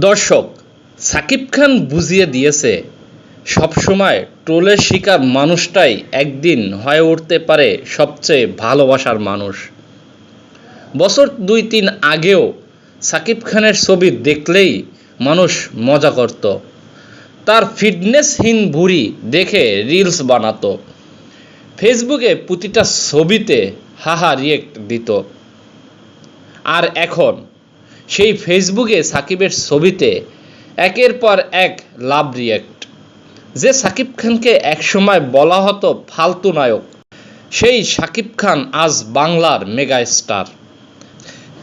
দর্শক, সাকিব খান বুঝিয়ে দিয়েছে সবসময় ট্রোলের শিকার মানুষটাই একদিন হয়ে উঠতে পারে সবচেয়ে ভালোবাসার মানুষ। বছর ২-৩ আগেও সাকিব খানের ছবি দেখলেই মানুষ মজা করত, তার ফিটনেসহীন ভুঁড়ি দেখে রিলস বানাতো, ফেসবুকে প্রতিটা ছবিতে হাহা রিয়েক্ট দিত। আর এখন সেই ফেসবুকে সাকিবের ছবিতে একের পর এক লাভ রিয়েক্ট। যে সাকিব খানকে একসময় বলা হতো ফালতু নায়ক, সেই সাকিব খান আজ বাংলার মেগা স্টার।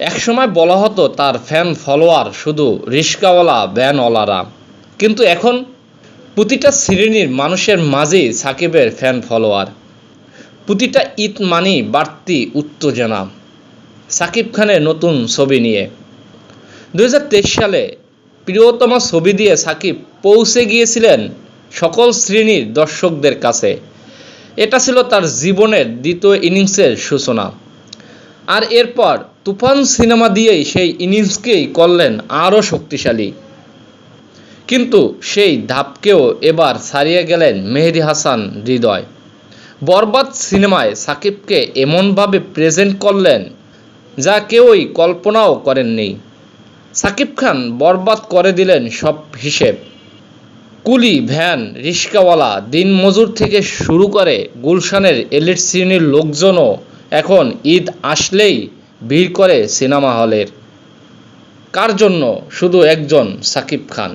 একসময় বলা হতো তার ফ্যান ফলোয়ার শুধু রিস্কাওয়ালা ভ্যানওয়ালারা, কিন্তু এখন প্রতিটা শ্রেণীর মানুষের মাঝেই সাকিবের ফ্যান ফলোয়ার। প্রতিটা ঈদ মানেই বাড়তি উত্তেজনা সাকিব খানের নতুন ছবি নিয়ে। ২০২৩ সালে প্রিয়তমা ছবি দিয়ে সাকিব পৌঁছে গিয়েছিলেন সকল শ্রেণীর দর্শকদের কাছে। এটা ছিল তার জীবনের দ্বিতীয় ইনিংসের সূচনা। আর এরপর তুফান সিনেমা দিয়েই সেই ইনিংসকেই করলেন আরও শক্তিশালী। কিন্তু সেই ধাপকেও এবার ছাড়িয়ে গেলেন মেহেদী হাসান হৃদয়। বরবাদ সিনেমায় সাকিবকে এমনভাবে প্রেজেন্ট করলেন যা কেউই কল্পনাও করেননি। সাকিব খান বরবাদ করে দিলেন সব হিসেব। কুলি, ভ্যান, রিস্কাওয়ালা, দিনমজুর থেকে শুরু করে গুলশানের এলিট শ্রেণীর লোকজনও এখন ঈদ আসলেই ভিড় করে সিনেমা হলের। কার জন্য? শুধু একজন, সাকিব খান।